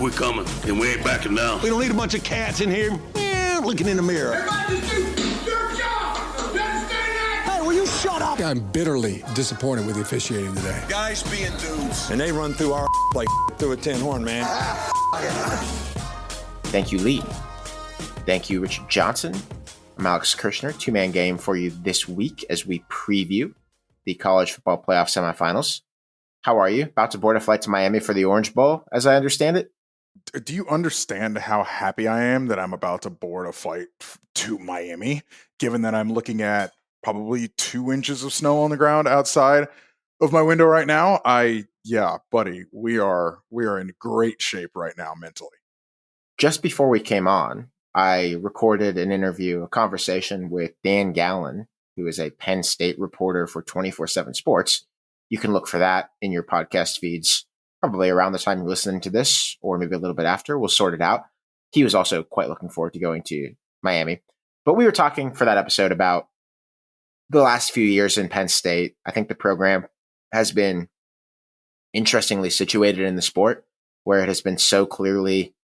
We're coming, and we ain't backing down. We don't need a bunch of cats in here looking in the mirror. Everybody just do your job. You understand that? Hey, will you shut up? I'm bitterly disappointed with the officiating today. Guys being dudes. And they run through our like through a tin horn, man. Thank you, Lee. Thank you, Richard Johnson. I'm Alex Kirshner. Two-man game for you this week as we preview the college football playoff semifinals. How are you? About to board a flight to Miami for the Orange Bowl, as I understand it? Do you understand how happy I am that I'm about to board a flight to Miami, given that I'm looking at probably 2 inches of snow on the ground outside of my window right now? Yeah, buddy, we are in great shape right now mentally. Just before we came on, I recorded an interview, a conversation with Dan Gallen, who is a Penn State reporter for 24/7 Sports. You can look for that in your podcast feeds probably around the time you're listening to this, or maybe a little bit after. We'll sort it out. He was also quite looking forward to going to Miami. But we were talking for that episode about the last few years in Penn State. I think the program has been interestingly situated in the sport, where it has been so clearly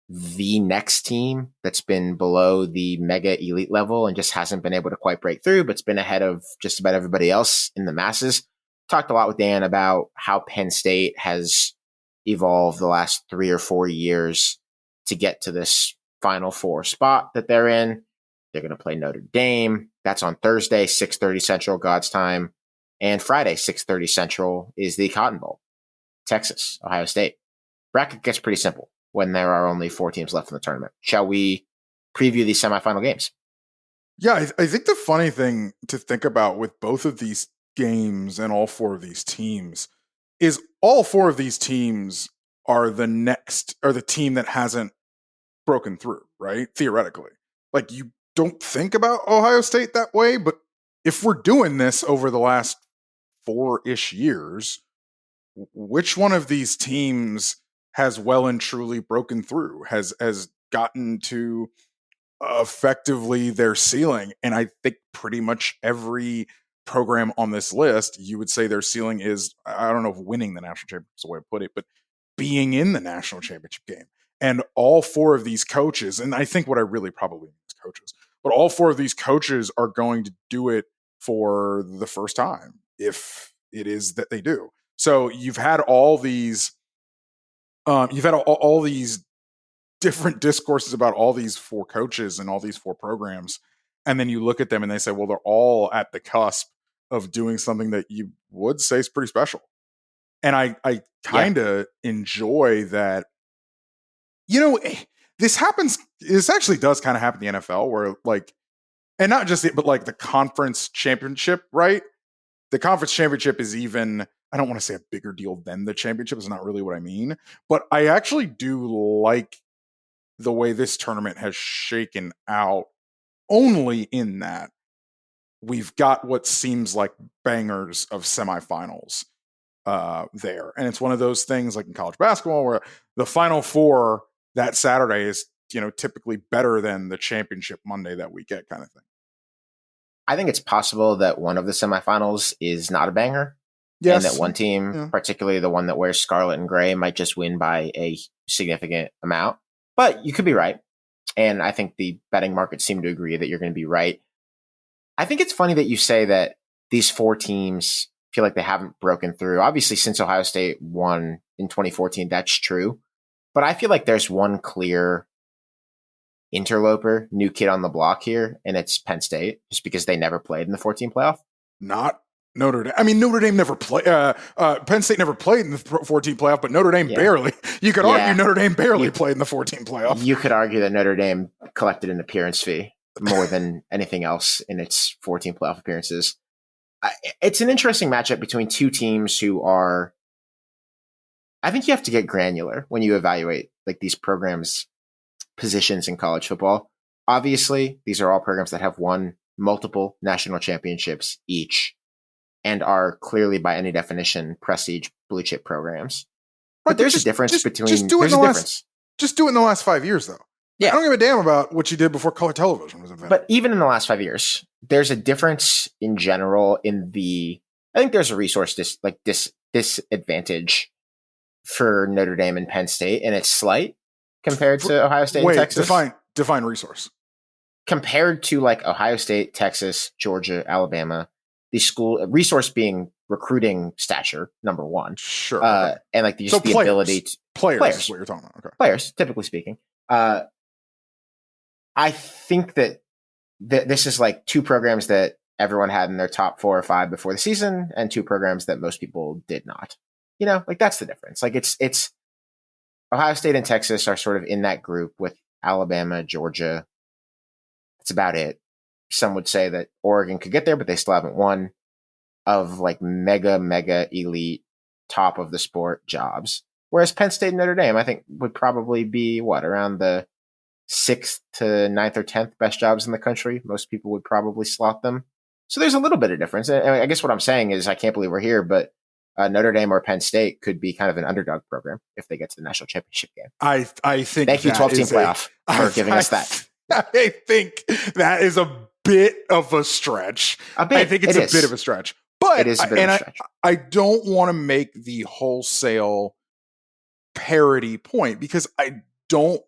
the next team that's been below the mega elite level and just hasn't been able to quite break through, but it's been ahead of just about everybody else in the masses. Talked a lot with Dan about how Penn State has evolved the last 3 or 4 years to get to this Final Four spot that they're in. They're going to play Notre Dame. That's on Thursday, 6:30 Central, God's time. And Friday, 6:30 Central, is the Cotton Bowl. Texas, Ohio State. Bracket gets pretty simple when there are only 4 teams left in the tournament. Shall we preview these semifinal games? Yeah, I think the funny thing to think about with both of these games and all 4 of these teams is all 4 of these teams are the team that hasn't broken through, right? Theoretically. Like, you don't think about Ohio State that way, but if we're doing this over the last 4-ish years, which one of these teams has well and truly broken through, has gotten to effectively their ceiling? And I think pretty much every program on this list, you would say their ceiling is, I don't know if winning the national championship is the way to put it, but being in the national championship game. And all 4 of these coaches, and I think what I really probably mean is coaches, but all 4 of these coaches are going to do it for the first time, if it is that they do. So you've had all these, all these different discourses about all these 4 coaches and all these 4 programs. And then you look at them and they say, well, they're all at the cusp of doing something that you would say is pretty special. And I kind of enjoy that, this actually does kind of happen in the NFL, where like, and not just it, but like the conference championship, right? The conference championship is even, I don't want to say a bigger deal than the championship, is not really what I mean, but I actually do like the way this tournament has shaken out, only in that we've got what seems like bangers of semifinals there. And it's one of those things like in college basketball where the Final Four that Saturday is, typically better than the championship Monday that we get, kind of thing. I think it's possible that one of the semifinals is not a banger. Yes. And that one team, particularly the one that wears scarlet and gray, might just win by a significant amount. But you could be right. And I think the betting markets seem to agree that you're going to be right. I think it's funny that you say that these 4 teams feel like they haven't broken through. Obviously, since Ohio State won in 2014, that's true. But I feel like there's one clear interloper, new kid on the block here, and it's Penn State, just because they never played in the 14 playoff. Not Notre Dame. I mean, Notre Dame never played. Penn State never played in the 14 playoff, but Notre Dame barely. You could argue Notre Dame barely played in the 14 playoff. You could argue that Notre Dame collected an appearance fee more than anything else in its 14 playoff appearances. It's an interesting matchup between 2 teams who are, I think you have to get granular when you evaluate like these programs' positions in college football. Obviously, these are all programs that have won multiple national championships each and are clearly, by any definition, prestige blue chip programs. But there's a difference between. Just do it in the last 5 years, though. Yeah. I don't give a damn about what you did before color television was invented. But even in the last 5 years, there's a difference in general in the. I think there's a resource disadvantage for Notre Dame and Penn State, and it's slight compared to Ohio State and Texas. Define resource. Compared to like Ohio State, Texas, Georgia, Alabama, the school resource being recruiting stature, number one. Sure. Okay. And like the players. ability to players is what you're talking about. Okay. Players, typically speaking. I think that this is like two programs that everyone had in their top 4 or 5 before the season, and two programs that most people did not. You know, like that's the difference. Like it's Ohio State and Texas are sort of in that group with Alabama, Georgia. That's about it. Some would say that Oregon could get there, but they still haven't won, of like mega elite top of the sport jobs. Whereas Penn State and Notre Dame, I think, would probably be around the 6th to 9th or 10th best jobs in the country. Most people would probably slot them. So there's a little bit of difference. And I guess what I'm saying is I can't believe we're here, but Notre Dame or Penn State could be kind of an underdog program if they get to the national championship game. I think thank you 12-team playoff for giving us that. I think that is a bit of a stretch. I think it's a bit of a stretch. But it is a bit of a stretch. I don't want to make the wholesale parity point, because I don't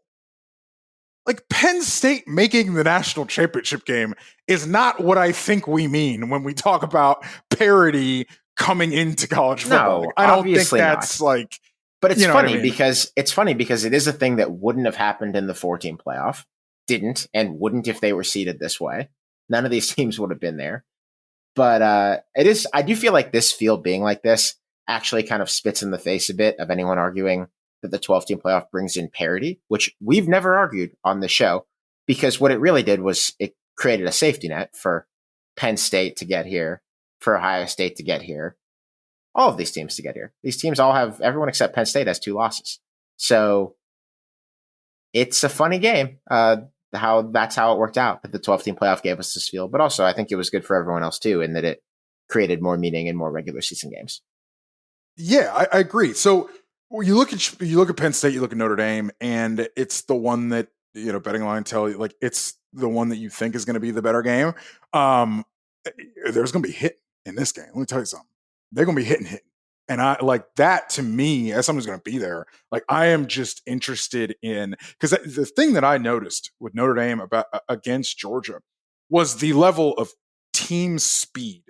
like Penn State making the national championship game is not what I think we mean when we talk about parity coming into college football. No, I don't think that's not. like. But it's funny I mean? because it is a thing that wouldn't have happened in the 4-team playoff, didn't, and wouldn't if they were seeded this way. None of these teams would have been there. But it is. I do feel like this field being like this actually kind of spits in the face a bit of anyone arguing that the 12-team playoff brings in parity, which we've never argued on the show, because what it really did was it created a safety net for Penn State to get here, for Ohio State to get here, all of these teams to get here. These teams all have, everyone except Penn State has 2 losses. So it's a funny game. That's how it worked out, that the 12-team playoff gave us this field. But also, I think it was good for everyone else too, in that it created more meaning and more regular season games. Yeah, I agree. So you look at Penn State, you look at Notre Dame, and it's the one that, betting line tell you, like, it's the one that you think is going to be the better game. There's going to be hit in this game. Let me tell you something. They're going to be hitting. And I like that. To me, as someone who's going to be there, like, I am just interested in, because the thing that I noticed with Notre Dame against Georgia was the level of team speed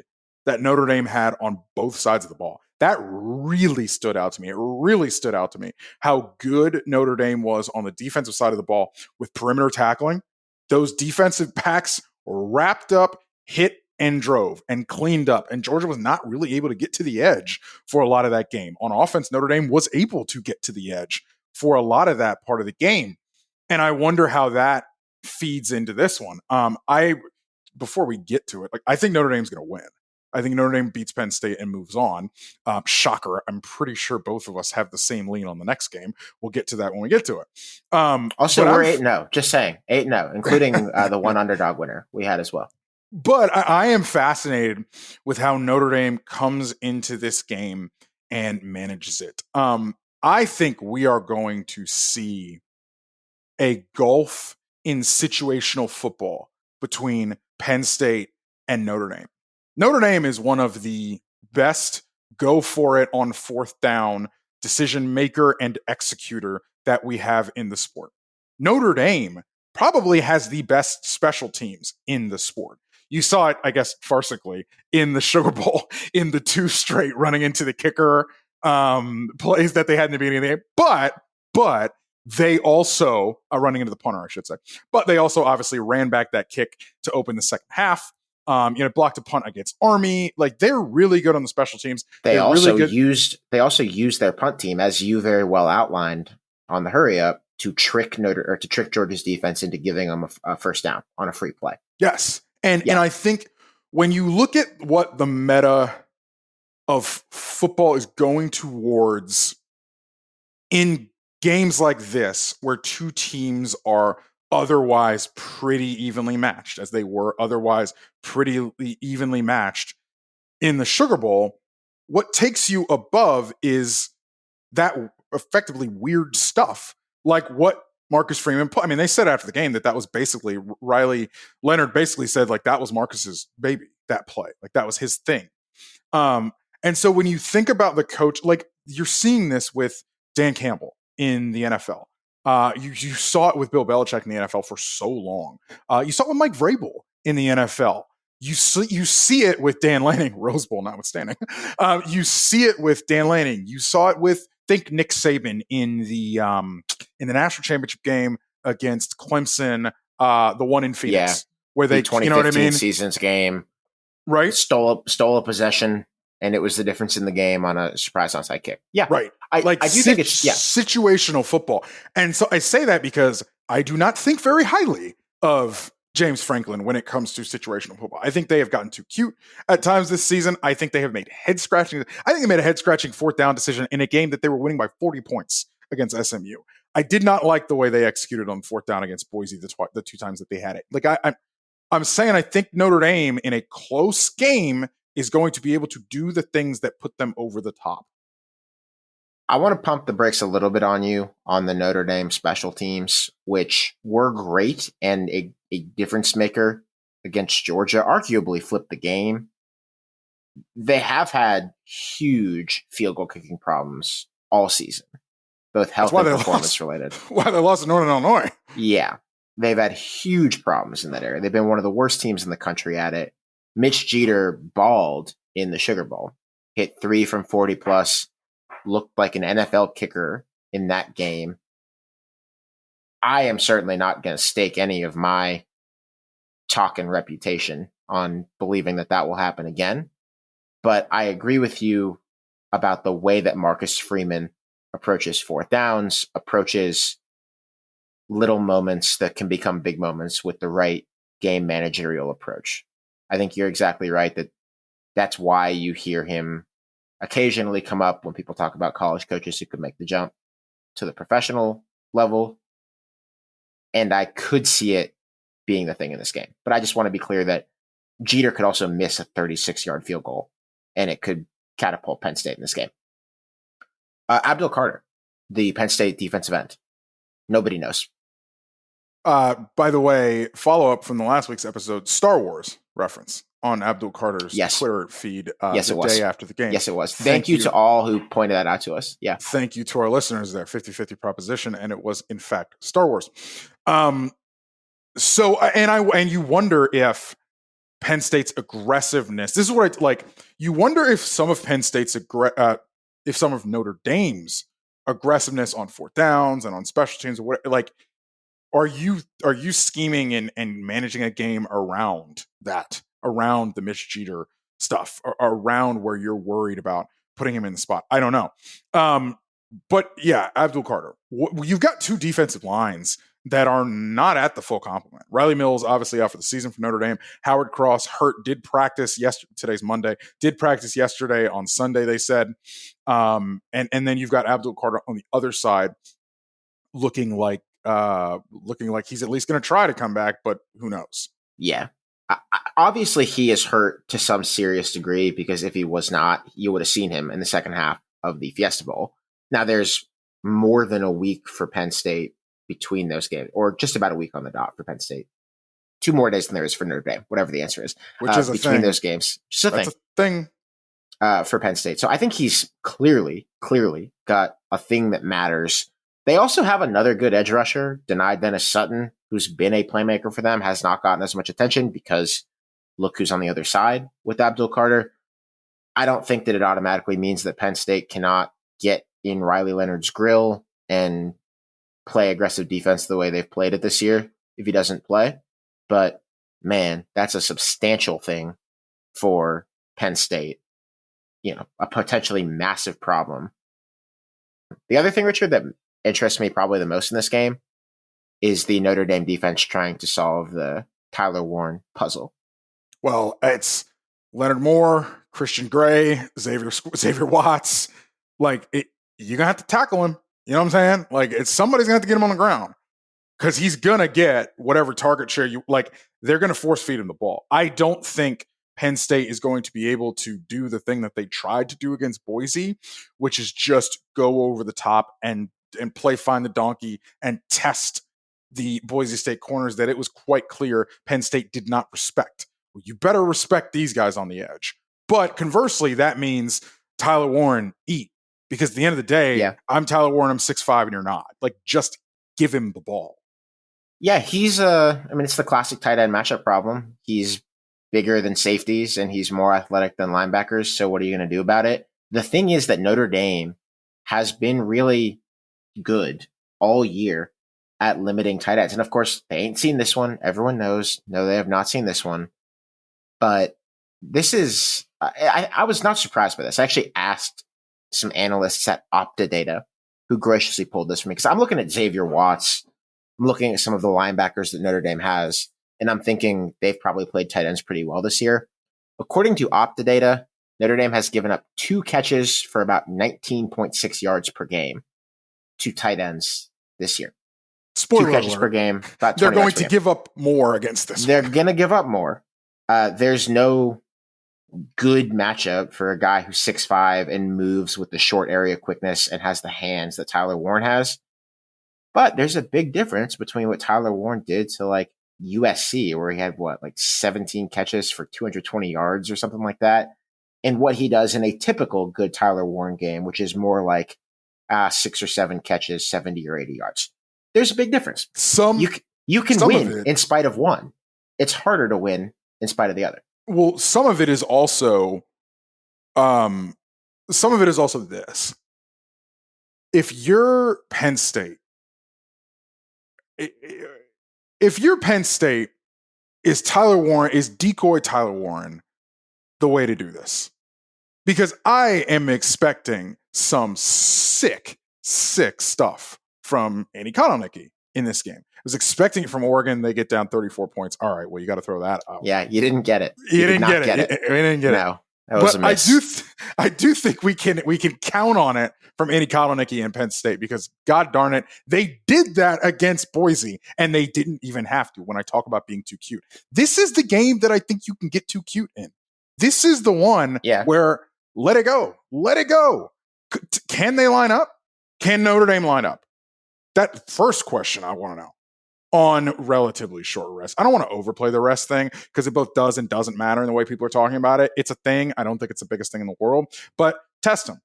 that Notre Dame had on both sides of the ball. That really stood out to me. It really stood out to me how good Notre Dame was on the defensive side of the ball with perimeter tackling. Those defensive backs wrapped up, hit, and drove and cleaned up. And Georgia was not really able to get to the edge for a lot of that game. On offense, Notre Dame was able to get to the edge for a lot of that part of the game. And I wonder how that feeds into this one. Before we get to it, like, I think Notre Dame's going to win. I think Notre Dame beats Penn State and moves on. Shocker. I'm pretty sure both of us have the same lean on the next game. We'll get to that when we get to it. Also, we're 8-0. Just saying. 8-0, including the one underdog winner we had as well. But I am fascinated with how Notre Dame comes into this game and manages it. I think we are going to see a gulf in situational football between Penn State and Notre Dame. Notre Dame is one of the best go for it on 4th down decision maker and executor that we have in the sport. Notre Dame probably has the best special teams in the sport. You saw it, I guess, farcically in the Sugar Bowl in the 2 straight running into the kicker plays that they had in the beginning of the game. But they also are running into the punter, I should say. But they also obviously ran back that kick to open the second half. Blocked a punt against Army. Like, they're really good on the special teams. They also used their punt team, as you very well outlined on the hurry up, to trick Georgia's defense into giving them a first down on a free play. Yes. And I think when you look at what the meta of football is going towards in games like this, where two teams are otherwise pretty evenly matched, as they were otherwise pretty evenly matched in the Sugar Bowl, what takes you above is that effectively weird stuff, like what Marcus Freeman put. I mean, they said after the game that was basically Riley Leonard basically said, like, that was Marcus's baby, that play, like that was his thing. And so when you think about the coach, like, you're seeing this with Dan Campbell in the NFL. You saw it with Bill Belichick in the NFL for so long. You saw it with Mike Vrabel in the NFL. You see it with Dan Lanning, Rose Bowl notwithstanding. You see it with Dan Lanning. You saw it with, think, Nick Saban in the national championship game against Clemson, the one in Phoenix, where they, the 2015 you know what I mean? season's game, right? Stole a possession, and it was the difference in the game on a surprise onside kick. Yeah, right. I do think it's situational football, and so I say that because I do not think very highly of James Franklin when it comes to situational football. I think they have gotten too cute at times this season. I think they have made head-scratching. I think they made a head-scratching fourth down decision in a game that they were winning by 40 points against SMU. I did not like the way they executed on fourth down against Boise the two times that they had it. Like I'm saying, I think Notre Dame in a close game is going to be able to do the things that put them over the top. I want to pump the brakes a little bit on you on the Notre Dame special teams, which were great and a difference maker against Georgia, arguably flipped the game. They have had huge field goal kicking problems all season, both health and performance related. Why they lost to Northern Illinois? Yeah, they've had huge problems in that area. They've been one of the worst teams in the country at it. Mitch Jeter balled in the Sugar Bowl, hit 3 from 40 plus, looked like an NFL kicker in that game. I am certainly not going to stake any of my talk and reputation on believing that will happen again. But I agree with you about the way that Marcus Freeman approaches fourth downs, approaches little moments that can become big moments with the right game managerial approach. I think you're exactly right that's why you hear him occasionally come up when people talk about college coaches who could make the jump to the professional level. And I could see it being the thing in this game. But I just want to be clear that Jeter could also miss a 36-yard field goal, and it could catapult Penn State in this game. Abdul Carter, the Penn State defensive end. Nobody knows. By the way, follow-up from the last week's episode, Star Wars reference on Abdul Carter's Twitter feed the day after the game. Yes, it was. Thank you to all who pointed that out to us. Yeah. Thank you to our listeners there. 50-50 proposition, and it was, in fact, Star Wars. So, and you wonder if Penn State's aggressiveness, this is what you wonder if some of Penn State's, if some of Notre Dame's aggressiveness on fourth downs and on special teams, or what, are you scheming and managing a game around that, around the Mitch Jeter stuff, around where you're worried about putting him in the spot? I don't know. But yeah, Abdul Carter, you've got two defensive lines that are not at the full complement. Riley Mills, obviously out for the season for Notre Dame. Howard Cross, hurt, did practice yesterday. Today's Monday. Did practice yesterday. On Sunday, they said. And then you've got Abdul Carter on the other side, looking like he's at least going to try to come back, but who knows? Yeah. Obviously, he is hurt to some serious degree, because if he was not, you would have seen him in the second half of the Fiesta Bowl. Now, there's more than a week for Penn State between those games, or just about a week on the dot for Penn State. 2 more days than there is for Notre Dame, whatever the answer is. Which is between those games. Just a thing for Penn State. So I think he's clearly got a thing that matters. They also have another good edge rusher, Denied Dennis Sutton, who's been a playmaker for them, has not gotten as much attention because look who's on the other side with Abdul Carter. I don't think that it automatically means that Penn State cannot get in Riley Leonard's grill and play aggressive defense the way they've played it this year if he doesn't play. But man, that's a substantial thing for Penn State. A potentially massive problem. The other thing, Richard, that interests me probably the most in this game is the Notre Dame defense trying to solve the Tyler Warren puzzle. Well, it's Leonard Moore, Christian Gray, Xavier Watts. You're going to have to tackle him. You know what I'm saying? Somebody's going to have to get him on the ground, because he's going to get whatever target share they're going to force feed him the ball. I don't think Penn State is going to be able to do the thing that they tried to do against Boise, which is just go over the top and play find the donkey and test the Boise State corners that it was quite clear Penn State did not respect. Well, you better respect these guys on the edge. But conversely, that means Tyler Warren, eat. Because at the end of the day, I'm Tyler Warren, I'm 6'5", and you're not. Like, just give him the ball. Yeah, he's it's the classic tight end matchup problem. He's bigger than safeties and he's more athletic than linebackers. So what are you going to do about it? The thing is that Notre Dame has been really good all year at limiting tight ends. And of course, they ain't seen this one. Everyone knows. No, they have not seen this one. But this is, I was not surprised by this. I actually asked some analysts at Optadata who graciously pulled this for me because I'm looking at Xavier Watts. I'm looking at some of the linebackers that Notre Dame has, and I'm thinking they've probably played tight ends pretty well this year. According to Optadata, Notre Dame has given up 2 catches for about 19.6 yards per game to tight ends this year. Spoiler 2 catches alert. per game. About They're 20 going yards per to game. give up more against this. They're going to give up more. There's no good matchup for a guy who's 6'5" and moves with the short area quickness and has the hands that Tyler Warren has. But there's a big difference between what Tyler Warren did to like USC, where he had 17 catches for 220 yards or something like that, and what he does in a typical good Tyler Warren game, which is more like 6 or 7 catches, 70 or 80 yards. There's a big difference. You can win in spite of one. It's harder to win in spite of the other. Well, some of it is also this. If you're Penn State, is decoy Tyler Warren the way to do this? Because I am expecting some sick stuff from Andy Kononecki in this game. I was expecting it from Oregon. They get down 34 points. All right, well, you got to throw that out. Yeah, you didn't get it. You didn't get it. We didn't get it. No, that was a miss. I do think we can count on it from Andy Kononecki and Penn State because, God darn it, they did that against Boise, and they didn't even have to. When I talk about being too cute, this is the game that I think you can get too cute in. This is the one where let it go. Can they line up? Can Notre Dame line up? That first question I want to know. On relatively short rest. I don't want to overplay the rest thing because it both does and doesn't matter in the way people are talking about it. It's a thing. I don't think it's the biggest thing in the world, but test them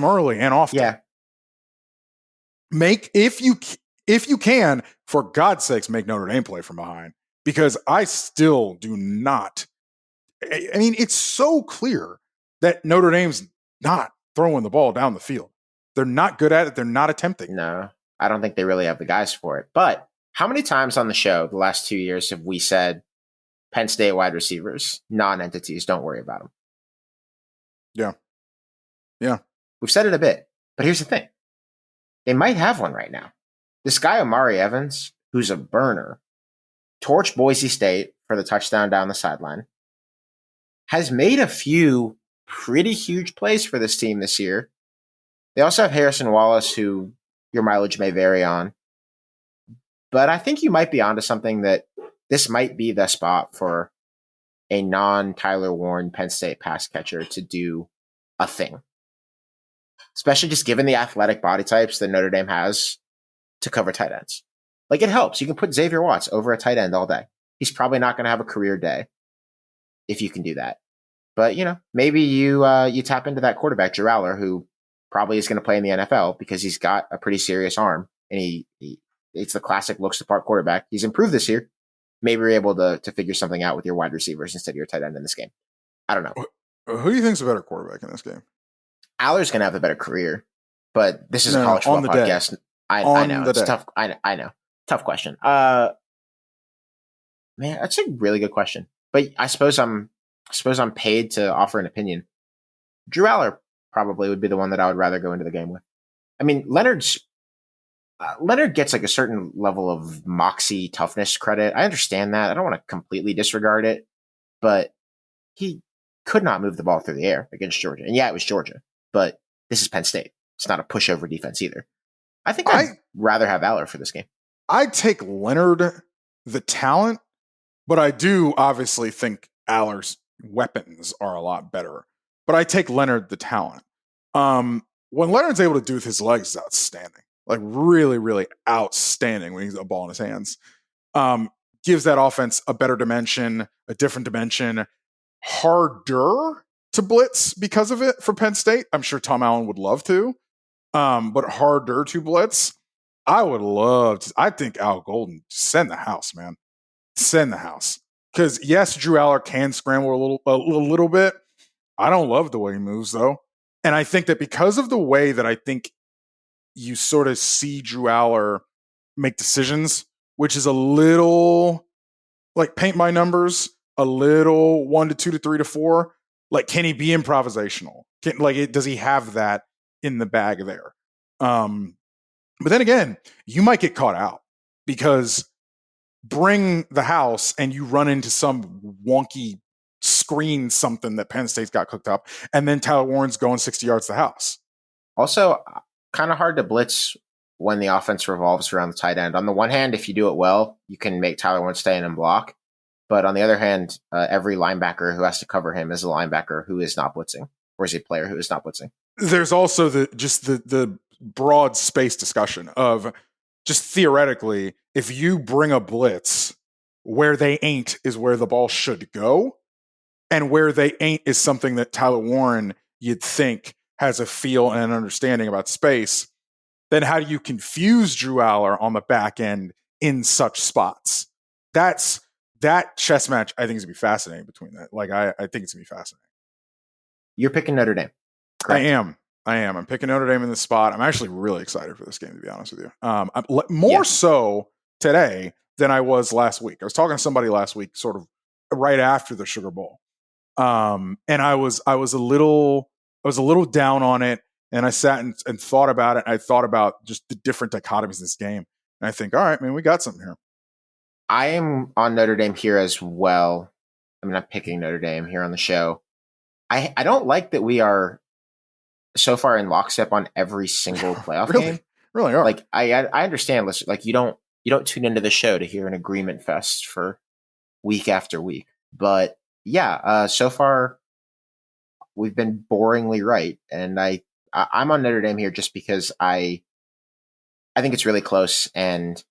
early and often. Yeah. If you can, for God's sakes, make Notre Dame play from behind because I still do not. I mean, it's so clear that Notre Dame's not throwing the ball down the field. They're not good at it. They're not attempting. No. I don't think they really have the guys for it. But how many times on the show the last 2 years have we said Penn State wide receivers, non-entities, don't worry about them? Yeah. We've said it a bit. But here's the thing. They might have one right now. This guy, Omari Evans, who's a burner, torched Boise State for the touchdown down the sideline, has made a few pretty huge plays for this team this year. They also have Harrison Wallace, who your mileage may vary on. But I think you might be onto something that this might be the spot for a non-Tyler Warren Penn State pass catcher to do a thing. Especially just given the athletic body types that Notre Dame has to cover tight ends. Like, it helps. You can put Xavier Watts over a tight end all day. He's probably not going to have a career day if you can do that. But, maybe you tap into that quarterback, Juraller, who probably is going to play in the NFL because he's got a pretty serious arm. And it's the classic looks the part quarterback. He's improved this year. Maybe you're able to figure something out with your wide receivers instead of your tight end in this game. I don't know. Who do you think's a better quarterback in this game? Aller's going to have a better career, but this is a college football podcast. I know. It's tough. I know. Tough question. Man, that's a really good question. But I suppose I'm paid to offer an opinion. Drew Aller probably would be the one that I would rather go into the game with. I mean, Leonard gets like a certain level of moxie toughness credit. I understand that. I don't want to completely disregard it, but he could not move the ball through the air against Georgia. And yeah, it was Georgia, but this is Penn State. It's not a pushover defense either. I think I'd rather have Aller for this game. I'd take Leonard, the talent, but I do obviously think Aller's weapons are a lot better. But I take Leonard, the talent. What Leonard's able to do with his legs is outstanding. Like really, really outstanding when he's got a ball in his hands. Gives that offense a better dimension, a different dimension, harder to blitz because of it for Penn State. I'm sure Tom Allen would love to, but harder to blitz. I would love to. I think Al Golden, send the house, man. Send the house. Because yes, Drew Aller can scramble a little bit. I don't love the way he moves, though. And I think that because of the way that I think you sort of see Drew Aller make decisions, which is a little like paint by numbers, a little 1 to 2 to 3 to 4. Like, can he be improvisational? Does he have that in the bag there? But then again, you might get caught out because bring the house and you run into some wonky screen something that Penn State's got cooked up, and then Tyler Warren's going 60 yards to the house. Also, kind of hard to blitz when the offense revolves around the tight end. On the one hand, if you do it well, you can make Tyler Warren stay in and block. But on the other hand, every linebacker who has to cover him is a linebacker who is not blitzing, or is a player who is not blitzing. There's also the broad space discussion of just theoretically, if you bring a blitz, where they ain't is where the ball should go. And where they ain't is something that Tyler Warren, you'd think, has a feel and an understanding about space. Then how do you confuse Drew Aller on the back end in such spots? That chess match, I think, is going to be fascinating between that. Like, I think it's going to be fascinating. You're picking Notre Dame. Correct? I am. I'm picking Notre Dame in this spot. I'm actually really excited for this game, to be honest with you. More so today than I was last week. I was talking to somebody last week, sort of right after the Sugar Bowl. And I was a little down on it, and I sat and thought about it. I thought about just the different dichotomies in this game, and I think, all right, man, we got something here. I am on Notre Dame here as well. I mean, I'm picking Notre Dame here on the show. I don't like that we are so far in lockstep on every single playoff game. Really are. Like, I understand. Listen, like, you don't tune into the show to hear an agreement fest for week after week, but yeah, so far we've been boringly right, and I'm on Notre Dame here just because I think it's really close, and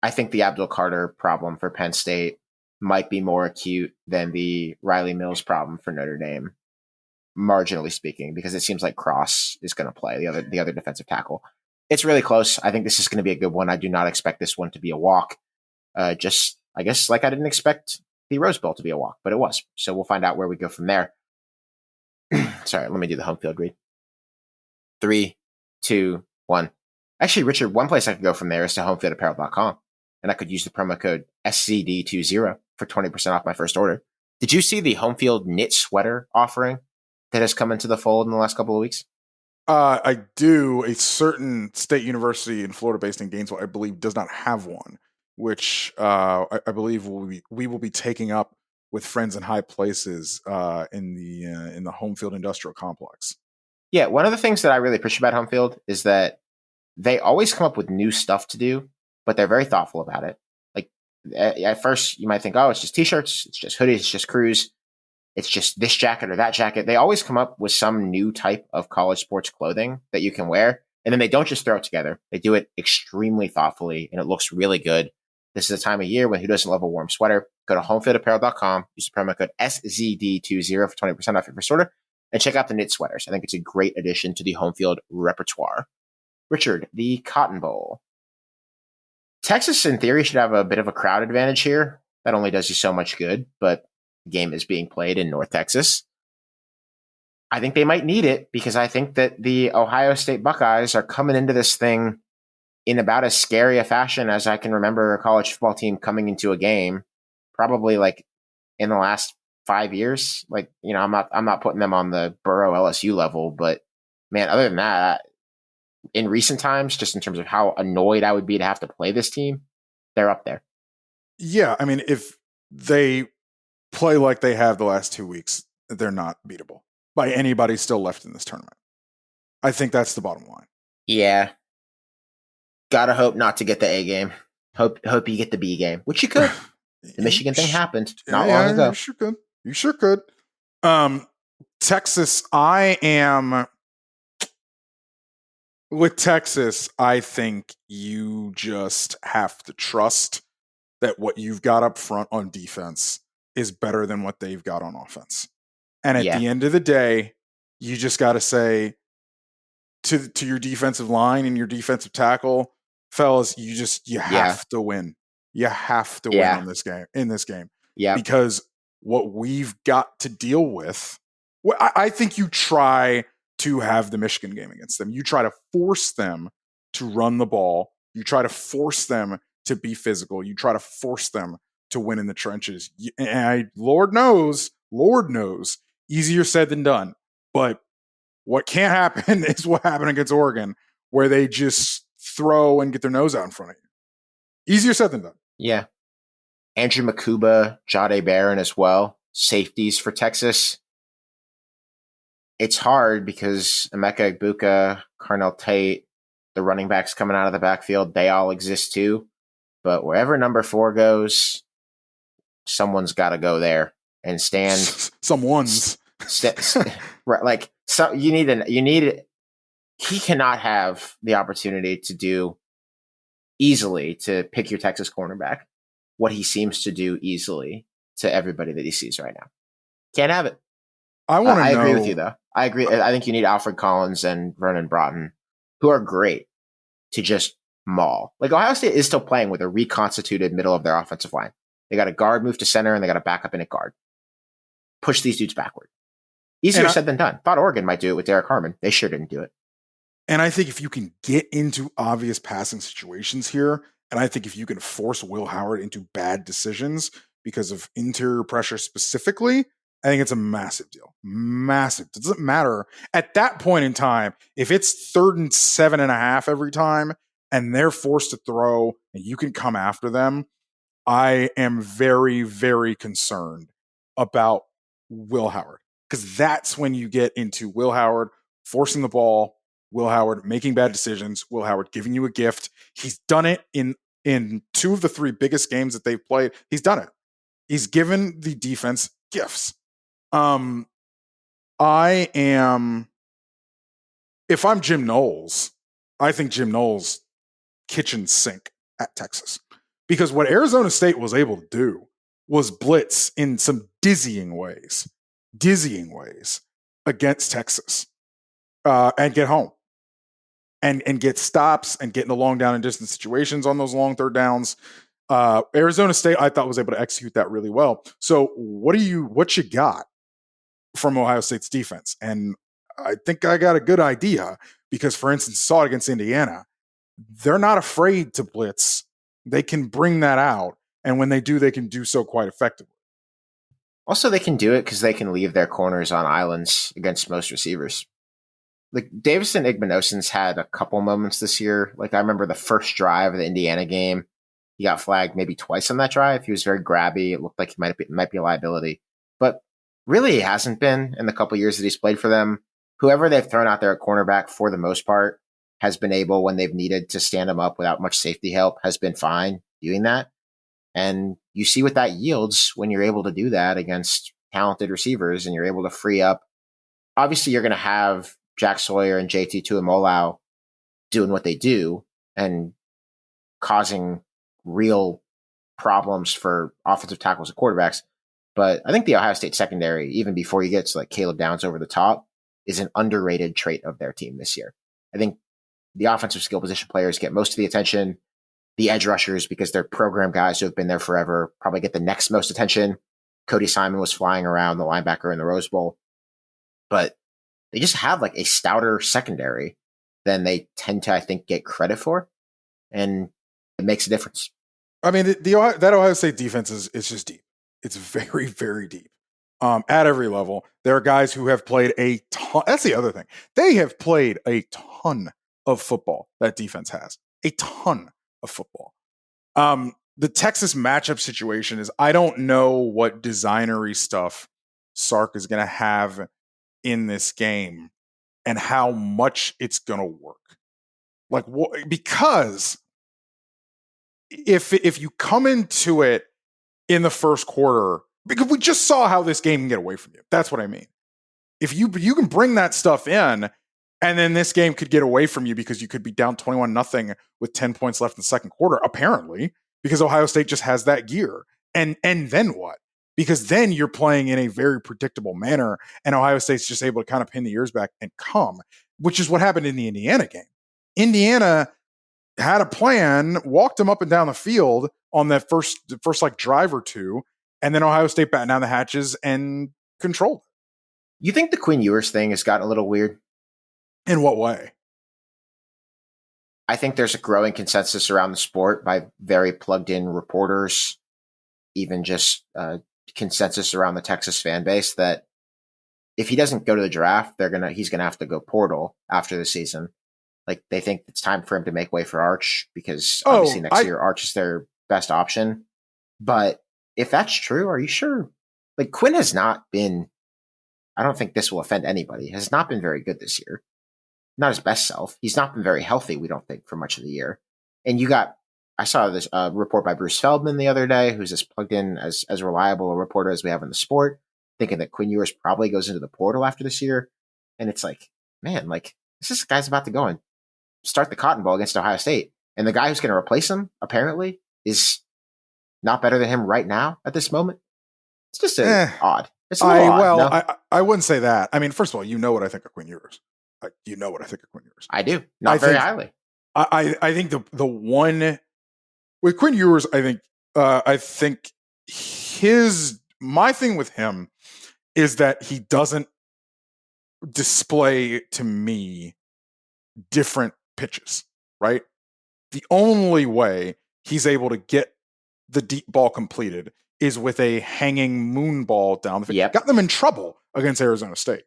I think the Abdul Carter problem for Penn State might be more acute than the Riley Mills problem for Notre Dame, marginally speaking, because it seems like Cross is going to play the other defensive tackle. It's really close. I think this is going to be a good one. I do not expect this one to be a walk. Just, I guess, like I didn't expect the Rose Bowl to be a walk, but it was. So we'll find out where we go from there. Sorry, let me do the home field read. 3, 2, 1. Actually, Richard, one place I could go from there is to homefieldapparel.com, and I could use the promo code SCD20 for 20% off my first order. Did you see the home field knit sweater offering that has come into the fold in the last couple of weeks? I do. A certain state university in Florida based in Gainesville, I believe, does not have one, which I believe we will be taking up with friends in high places in the home field industrial complex. Yeah, one of the things that I really appreciate about home field is that they always come up with new stuff to do, but they're very thoughtful about it. Like, at first you might think, oh, it's just t-shirts, it's just hoodies, it's just crews, it's just this jacket or that jacket. They always come up with some new type of college sports clothing that you can wear, and then they don't just throw it together. They do it extremely thoughtfully, and it looks really good. This is a time of year when who doesn't love a warm sweater? Go to homefieldapparel.com, use the promo code SZD20 for 20% off your first order, and check out the knit sweaters. I think it's a great addition to the home field repertoire. Richard, the Cotton Bowl. Texas, in theory, should have a bit of a crowd advantage here. That only does you so much good, but the game is being played in North Texas. I think they might need it because I think that the Ohio State Buckeyes are coming into this thing in about as scary a fashion as I can remember a college football team coming into a game, probably like in the last 5 years. Like, you know, I'm not putting them on the Burrow LSU level, but man, other than that, in recent times, just in terms of how annoyed I would be to have to play this team, they're up there. Yeah, I mean, if they play like they have the last 2 weeks, they're not beatable by anybody still left in this tournament. I think that's the bottom line. Yeah. Gotta hope not to get the A game. Hope you get the B game, which you could. The Michigan thing happened not long ago. You sure could. Texas, with Texas, I think you just have to trust that what you've got up front on defense is better than what they've got on offense. And at Yeah. the end of the day, you just got to say to your defensive line and your defensive tackle, fellas, you have to win. You have to win in this game. Yeah. Because what we've got to deal with, I think you try to have the Michigan game against them. You try to force them to run the ball. You try to force them to be physical. You try to force them to win in the trenches. And Lord knows, easier said than done. But what can't happen is what happened against Oregon, where they just throw and get their nose out in front of you. Easier said than done. Yeah. Andrew Makuba, Jade Barron as well. Safeties for Texas. It's hard because Emeka Egbuka, Carnell Tate, the running backs coming out of the backfield, they all exist too. But wherever number 4 goes, someone's got to go there and stand. Someone's. Right, like, so you need it. He cannot have the opportunity to do easily to pick your Texas cornerback what he seems to do easily to everybody that he sees right now. Can't have it. I agree with you, though. I agree. I think you need Alfred Collins and Vernon Broughton, who are great, to just maul. Like, Ohio State is still playing with a reconstituted middle of their offensive line. They got a guard move to center, and they got a backup in at guard. Push these dudes backward. Easier said than done. Thought Oregon might do it with Derek Harmon. They sure didn't do it. And I think if you can get into obvious passing situations here, and I think if you can force Will Howard into bad decisions because of interior pressure specifically, I think it's a massive deal. Massive. It doesn't matter at that point in time if it's 3rd and 7.5 every time and they're forced to throw and you can come after them. I am very, very concerned about Will Howard, because that's when you get into Will Howard forcing the ball, Will Howard making bad decisions, Will Howard giving you a gift. He's done it in 2 of the 3 biggest games that they've played. He's done it. He's given the defense gifts. If I'm Jim Knowles, I think Jim Knowles kitchen sink at Texas, because what Arizona State was able to do was blitz in some dizzying ways against Texas, and get home and get stops and get in the long down and distance situations on those long third downs. Arizona State, I thought, was able to execute that really well. So what you got from Ohio State's defense? And I think I got a good idea, because, for instance, saw it against Indiana. They're not afraid to blitz. They can bring that out. And when they do, they can do so quite effectively. Also, they can do it because they can leave their corners on islands against most receivers. Like, Davison Igbinosun's had a couple moments this year. Like, I remember the first drive of the Indiana game. He got flagged maybe twice on that drive. He was very grabby. It looked like he might be a liability. But really, he hasn't been in the couple years that he's played for them. Whoever they've thrown out there at cornerback, for the most part, has been able, when they've needed to stand him up without much safety help, has been fine doing that. And you see what that yields when you're able to do that against talented receivers and you're able to free up. Obviously, you're going to have Jack Sawyer and JT Tuimoloau doing what they do and causing real problems for offensive tackles and quarterbacks. But I think the Ohio State secondary, even before you get to like Caleb Downs over the top, is an underrated trait of their team this year. I think the offensive skill position players get most of the attention. The edge rushers, because they're program guys who have been there forever, probably get the next most attention. Cody Simon was flying around, the linebacker in the Rose Bowl. But they just have like a stouter secondary than they tend to, I think, get credit for. And it makes a difference. I mean, that Ohio State defense is just deep. It's very, very deep. At every level. There are guys who have played a ton. That's the other thing. They have played a ton of football, that defense has. A ton of football. The Texas matchup situation is, I don't know what designery stuff Sark is going to have in this game and how much it's going to work. Like, because if you come into it in the first quarter, because we just saw how this game can get away from you. That's what I mean. If you can bring that stuff in, and then this game could get away from you because you could be down 21-0 with 10 points left in the second quarter, apparently, because Ohio State just has that gear. And then what? because then you're playing in a very predictable manner, and Ohio State's just able to kind of pin the ears back and come, which is what happened in the Indiana game. Indiana had a plan, walked them up and down the field on that first like drive or two, and then Ohio State battened down the hatches and controlled it. You think the Quinn Ewers thing has gotten a little weird? In what way? I think there's a growing consensus around the sport by very plugged in reporters, even just consensus around the Texas fan base, that if he doesn't go to the draft, he's gonna have to go portal after the season. Like, they think it's time for him to make way for Arch, because obviously next year Arch is their best option. But if that's true, are you sure? Like, Quinn has not been, I don't think this will offend anybody, has not been very good this year. Not his best self. He's not been very healthy, we don't think, for much of the year. And I saw this report by Bruce Feldman the other day, who's as plugged in as reliable a reporter as we have in the sport, thinking that Quinn Ewers probably goes into the portal after this year. And it's like, man, like, this guy's about to go and start the Cotton Bowl against Ohio State. And the guy who's going to replace him, apparently, is not better than him right now at this moment. It's just odd. It's a little odd. No? I wouldn't say that. I mean, first of all, you know what I think of Quinn Ewers. You know what I think of Quinn Ewers. I do. Not very highly. I think the one with Quinn Ewers, I think my thing with him is that he doesn't display to me different pitches, right? The only way he's able to get the deep ball completed is with a hanging moon ball down the field. Yep. Got them in trouble against Arizona State.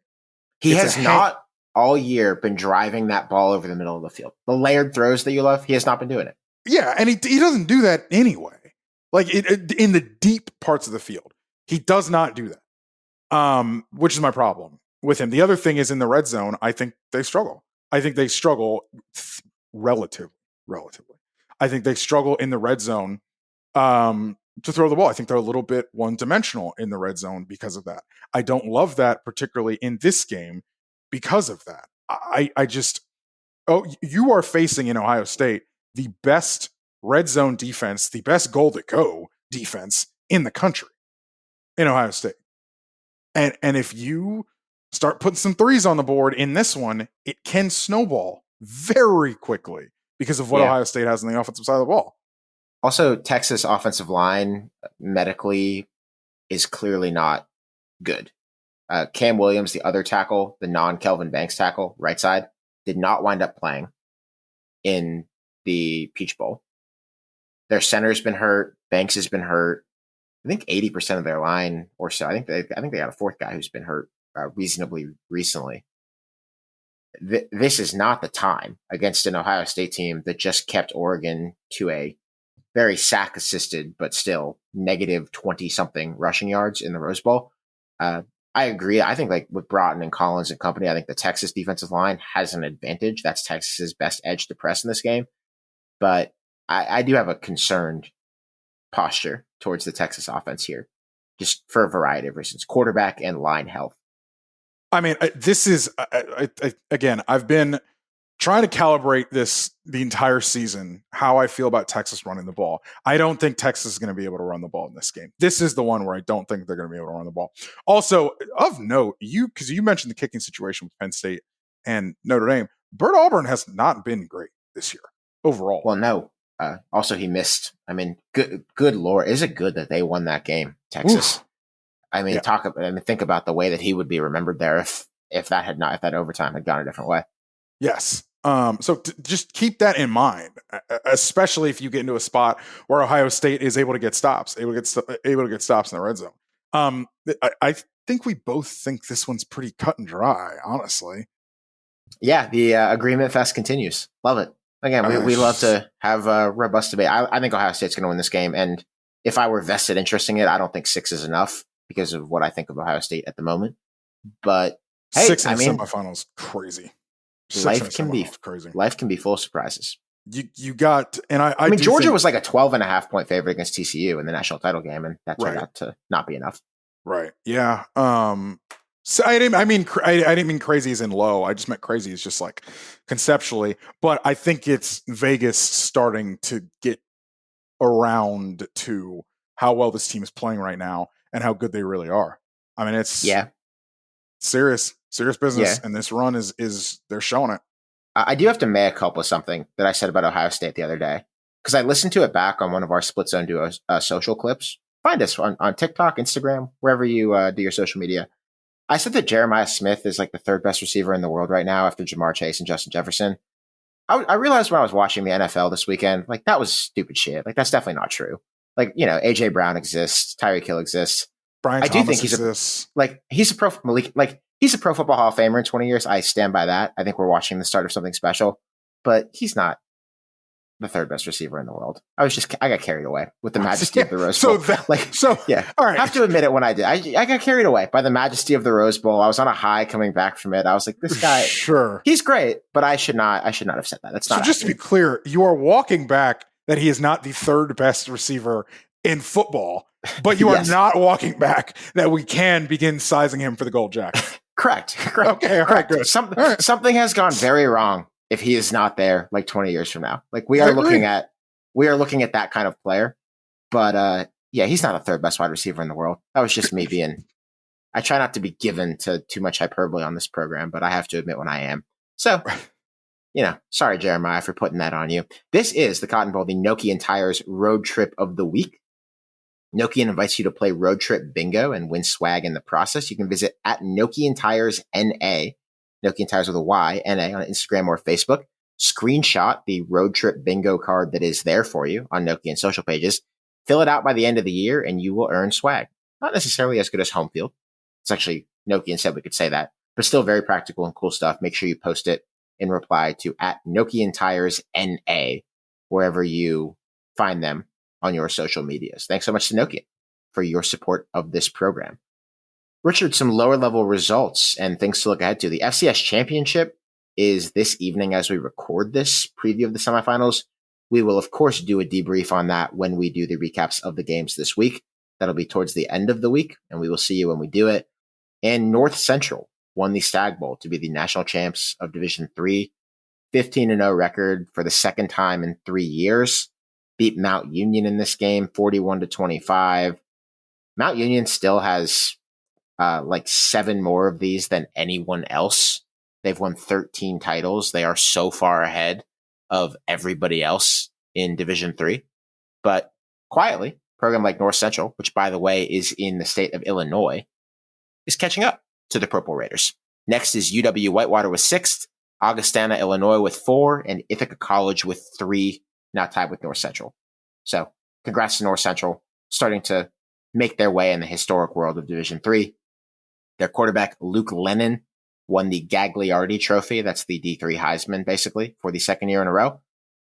He has not all year been driving that ball over the middle of the field. The layered throws that you love, he has not been doing it. Yeah, and he doesn't do that anyway. Like, in the deep parts of the field, he does not do that, which is my problem with him. The other thing is in the red zone, I think they struggle. I think they struggle relatively. I think they struggle in the red zone to throw the ball. I think they're a little bit one-dimensional in the red zone because of that. I don't love that, particularly in this game, because of that. You are facing in Ohio State the best red zone defense, the best goal to go defense in the country in Ohio State. And if you start putting some threes on the board in this one, it can snowball very quickly because of what Ohio State has on the offensive side of the ball. Also, Texas offensive line medically is clearly not good. Cam Williams, the other tackle, the non-Kelvin Banks tackle, right side, did not wind up playing in the Peach Bowl. Their center's been hurt. Banks has been hurt. I think 80% of their line or so. I think they got a fourth guy who's been hurt reasonably recently. This is not the time against an Ohio State team that just kept Oregon to a very sack-assisted, but still negative 20-something rushing yards in the Rose Bowl. I agree. I think, like, with Broughton and Collins and company, I think the Texas defensive line has an advantage. That's Texas's best edge to press in this game. But I do have a concerned posture towards the Texas offense here, just for a variety of reasons, quarterback and line health. I mean, this is, again, I've been trying to calibrate this the entire season, how I feel about Texas running the ball. I don't think Texas is going to be able to run the ball in this game. This is the one where I don't think they're going to be able to run the ball. Also, of note, because you mentioned the kicking situation with Penn State and Notre Dame, Bert Auburn has not been great this year overall. Well, no. Also, he missed. I mean, good Lord. Is it good that they won that game, Texas? Oof. I mean, think about the way that he would be remembered there if that overtime had gone a different way. Yes. So just keep that in mind, especially if you get into a spot where Ohio State is able to get stops, able to get stops in the red zone. I think we both think this one's pretty cut and dry, honestly. Yeah, the agreement fest continues. Love it. Again, we love to have a robust debate. I think Ohio State's going to win this game, and if I were vested interest in it, I don't think 6 is enough because of what I think of Ohio State at the moment. But hey, 6 in the semifinals, crazy. Life can be full of surprises. You got, and I mean, Georgia was like a 12.5 point favorite against TCU in the national title game, and that turned out to not be enough. Right. Yeah. So I didn't mean crazy as in low. I just meant crazy as just like conceptually. But I think it's Vegas starting to get around to how well this team is playing right now. and how good they really are. I mean, it's Yeah. serious business, Yeah. and this run is they're showing it. I do have to mea culpa something that I said about Ohio State the other day, because I listened to it back on one of our Split Zone Duo social clips. Find us on TikTok, Instagram, wherever you do your social media. I said that Jeremiah Smith is like the third best receiver in the world right now after Jamar Chase and Justin Jefferson. I realized when I was watching the NFL this weekend, like that was stupid shit. Like that's definitely not true. Like, you know, AJ Brown exists, Tyreek Hill exists. Brian I Thomas do think exists. he's a pro Football Hall of Famer in 20 years. I stand by that. I think we're watching the start of something special, but he's not the third best receiver in the world. I got carried away with the majesty of the Rose Bowl. All right. I have to admit it when I did. I got carried away by the majesty of the Rose Bowl. I was on a high coming back from it. I was like, this guy, sure, he's great, but I should not have said that. That's not. So just to be clear, you are walking back that he is not the third best receiver in football, but you are not walking back that we can begin sizing him for the gold jacket. Correct. Okay, all right, good. Something has gone very wrong if he is not there like 20 years from now. Like we are looking at that kind of player. But yeah, he's not a third best wide receiver in the world. That was just me being I try not to be given to too much hyperbole on this program, but I have to admit when I am. So, you know, sorry, Jeremiah, for putting that on you. This is the Cotton Bowl, the Nokian Tires road trip of the week. Nokian invites you to play road trip bingo and win swag in the process. You can visit at Nokian Tires NA, Nokian Tires with a Y, NA on Instagram or Facebook. Screenshot the road trip bingo card that is there for you on Nokian social pages. Fill it out by the end of the year and you will earn swag. Not necessarily as good as home field. It's actually, Nokian said we could say that, but still very practical and cool stuff. Make sure you post it in reply to at Nokian Tires NA, wherever you find them on your social medias. Thanks so much to Nokian for your support of this program. Richard, some lower level results and things to look ahead to. The FCS Championship is this evening as we record this preview of the semifinals. We will, of course, do a debrief on that when we do the recaps of the games this week. That'll be towards the end of the week, and we will see you when we do it. And North Central won the Stag Bowl to be the national champs of Division III. 15-0 record for the second time in 3 years. Beat Mount Union in this game, 41-25. Mount Union still has like 7 more of these than anyone else. They've won 13 titles. They are so far ahead of everybody else in Division III. But quietly, a program like North Central, which by the way is in the state of Illinois, is catching up to the Purple Raiders. Next is UW-Whitewater with 6th, Augustana, Illinois with 4, and Ithaca College with 3, now tied with North Central. So congrats to North Central, starting to make their way in the historic world of Division III. Their quarterback, Luke Lennon, won the Gagliardi Trophy. That's the D3 Heisman, basically, for the second year in a row.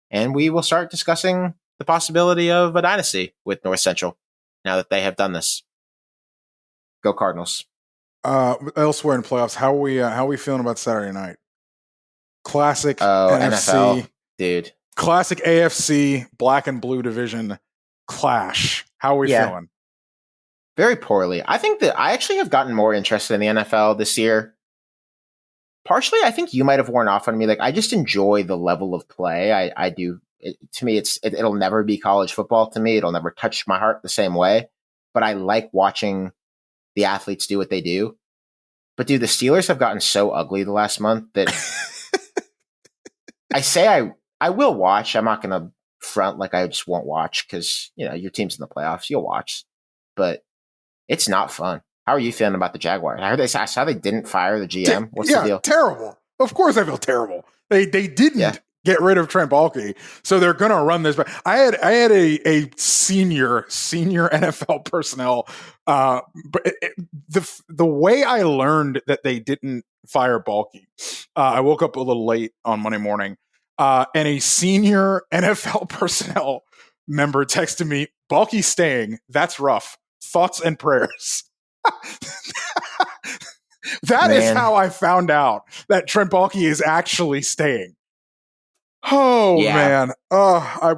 And we will start discussing the possibility of a dynasty with North Central now that they have done this. Go Cardinals. Elsewhere in playoffs, how are we feeling about Saturday night? Classic NFC, NFL, dude. Classic AFC black and blue division clash. How are we feeling? Very poorly. I think that I actually have gotten more interested in the NFL this year. Partially, I think you might have worn off on me. Like, I just enjoy the level of play. I do. To me, it'll never be college football. To me, it'll never touch my heart the same way. But I like watching the athletes do what they do. But dude, the Steelers have gotten so ugly the last month that I will watch. I'm not going to front like I just won't watch because, you know, your team's in the playoffs. You'll watch. But it's not fun. How are you feeling about the Jaguars? I saw they didn't fire the GM. What's the deal? Terrible. Of course I feel terrible. They didn't get rid of Trent Baalke, so they're going to run this back. I had a senior NFL personnel. But the way I learned that they didn't fire Baalke, I woke up a little late on Monday morning, and a senior NFL personnel member texted me, "Baalke's staying. That's rough. Thoughts and prayers." That is how I found out that Trent Baalke is actually staying. Oh man. I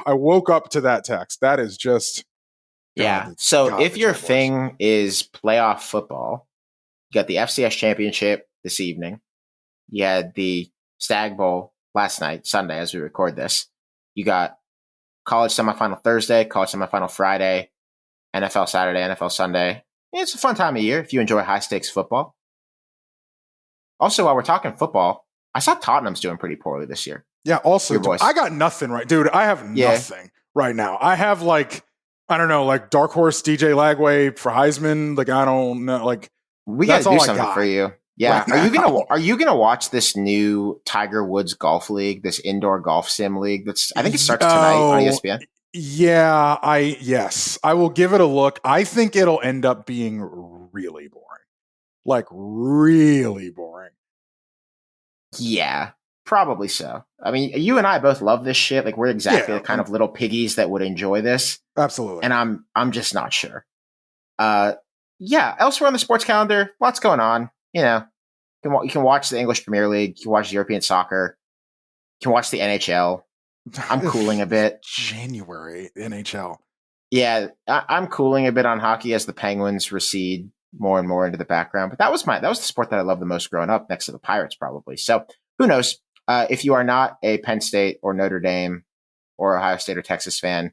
woke up to that text. That is just So if your thing is playoff football, you got the FCS championship this evening. You had the Stag Bowl last night, Sunday, as we record this. You got college semifinal Thursday, college semifinal Friday, NFL Saturday, NFL Sunday. It's a fun time of year if you enjoy high stakes football. Also, while we're talking football, I saw Tottenham's doing pretty poorly this year. Yeah, also, Your voice. I got nothing right. Dude, I have Yeah. nothing right now. I have like, I don't know, like dark horse DJ Lagway for Heisman. Like, I don't know. Like, We got that's to do all I something got for you. Yeah. right Are you gonna watch this new Tiger Woods golf league, this indoor golf sim league? I think it starts tonight on ESPN. Yes, I will give it a look. I think it'll end up being really boring. Like really boring. Yeah, probably so. I mean, you and I both love this shit. Like we're exactly Yeah. the kind of little piggies that would enjoy this. Absolutely. And I'm just not sure. Yeah, elsewhere on the sports calendar, lots going on. You know, you can watch the English Premier League, you can watch European soccer, you can watch the NHL. I'm cooling a bit. January NHL. Yeah, I'm cooling a bit on hockey as the Penguins recede more and more into the background. But that was the sport that I loved the most growing up, next to the Pirates, probably. So who knows? If you are not a Penn State or Notre Dame or Ohio State or Texas fan,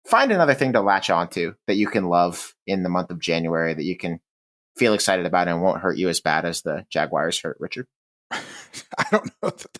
find another thing to latch onto that you can love in the month of January that you can feel excited about and won't hurt you as bad as the Jaguars hurt, Richard. I don't know that